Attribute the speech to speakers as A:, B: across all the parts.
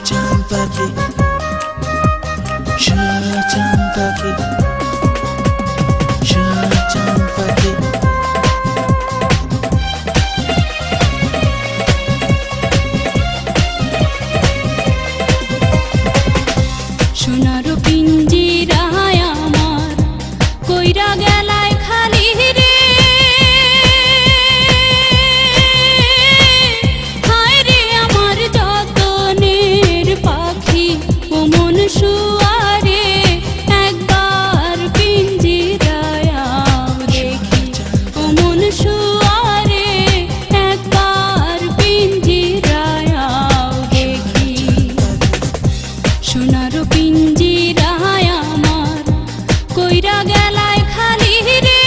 A: চাঁদ পাখি, চাঁদ পাখি, চাঁদ পাখি।
B: সোনার পিঞ্জিরায় আমার কইরা গেলায় খালি রে, হায় রে আমার যতনের পাখি ও মন শুয়ারে, একবার পিঞ্জিরায় দেখি ও মন শুয়ারে, একবার পিঞ্জিরায় দেখি। সোনার পিঞ্জিরায় আমার কইরা গেলায় খালি রে,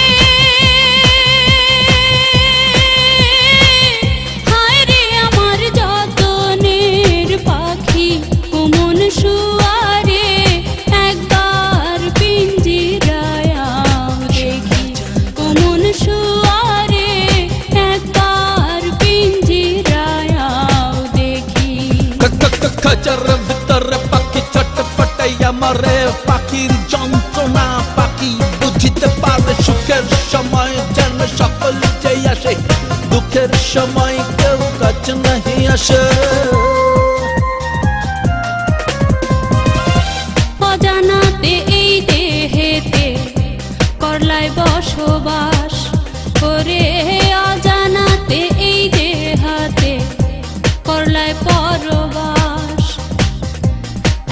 B: হায় রে আমার যতনের পাখি ও মন শুয়ারে, একবার পিঞ্জিরায় দেখি ও মন শুয়ারে, একবার পিঞ্জিরায় দেখি।
A: খাঁচার ভিতরে পাখি ছটফটাই আমারে, পাখির যন্ত্রণা পাখি বুঝিতে পারে, সুখের সময় যেন সকল যে আসে, দুঃখের সময় কেউ কাছে নাহি আসে।
B: অজানাতে এই দেহেতে করলায় বসবাস করে, অজানাতে এই দেহাতে করলায় পরবাস,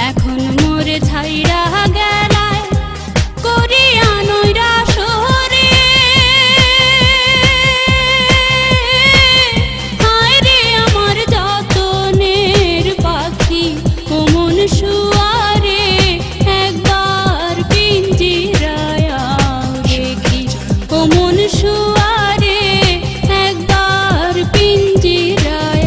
B: এখন মোরে ছাইরা গেলায় করিয়া নৈরা শহরে, হায় রে আমার যতনের পাখি ও মন শুয়ারে, একবার পিঞ্জিরায় দেখি ও মন শুয়ারে, একবার পিঞ্জিরায়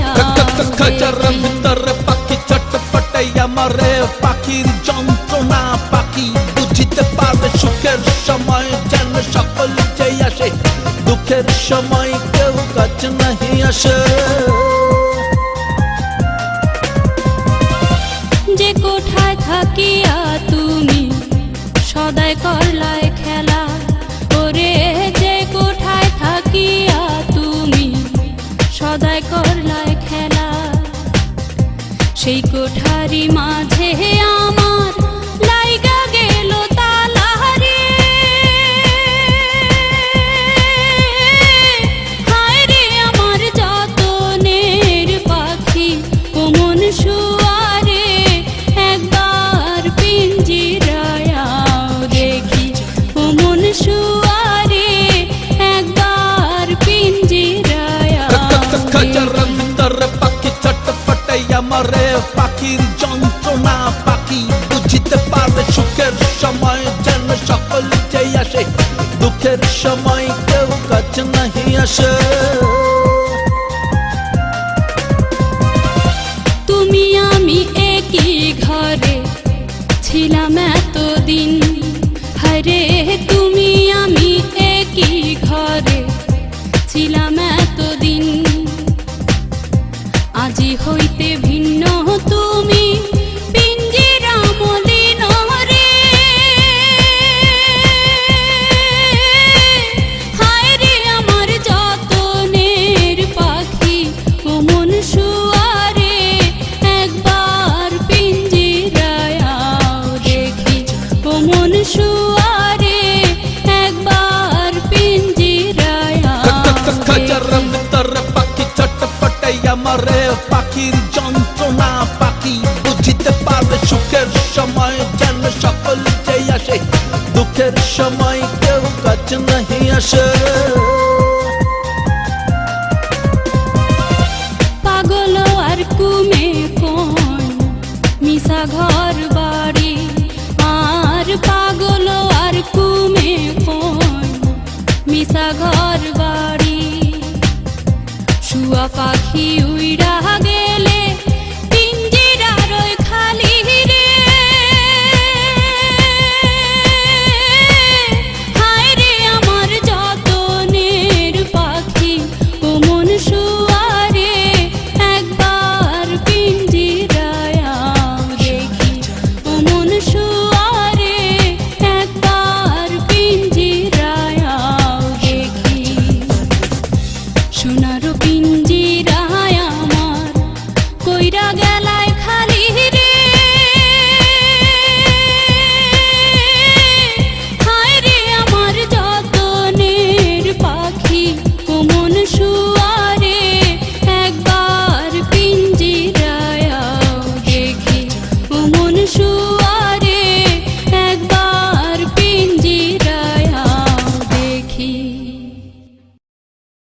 A: খাঁচার ভিতরে পাখি ছটফটাই আমারে, পাখির যন্ত্রণা পাখি বুঝিতে পারে, সুখের সময় যেন সকল যে আসে, দুঃখের সময় কেউ কাছে নাহি আসে।
B: যে কোঠায় থাকিয়া তুমি সদাই করলায় খেলা, ওরে যে কোঠায় থাকিয়া তুমি সদাই করলায় খেলা, সেই কোঠারি মাঝে আমার লাইগা গেল তালা রে, হায় রে আমার যতনের পাখি ও মন শুয়ারে, একবার পিঞ্জিরায় দেখি ও মন শুয়ারে, একবার পিঞ্জিরায়
A: খাঁচার
B: দেখি।
A: ভিতরে পাখি ছটফটাই আমারে, পাখির যন্ত্রণা পাখি বুঝিতে পারে, সুখের সময় যেন সকল যে আসে, দুঃখের সময় কেউ কাছে নাহি আসে।
B: তুমি আমি একই ঘরে ছিলাম এতদিন, হরে তুমি আমি একই ঘরে ছিলাম এতদিন, আজি হইতে ভিন্ন তুমি পিঞ্জিরা মলিন রে, হায় রে আমার যতনের পাখি ও মন শুয়ারে, একবার পিঞ্জিরায় দেখি ও মন শুয়ারে, একবার পিঞ্জিরায়
A: খাঁচার
B: দেখি।
A: ভিতরে পাখি ছটফটাই আমারে, পাখির যন্ত্রণা পাখি বুঝিতে পারে, সুখের সময় যেন সকল যে আসে, দুঃখের সময় কেউ কাছে নাহি আসে।
B: পাগল আর কুমে কোন মিশা ঘর বাড়ি, আর পাগল আর কুমে কোন মিশা ঘর বাড়ি, শুয়া পাখি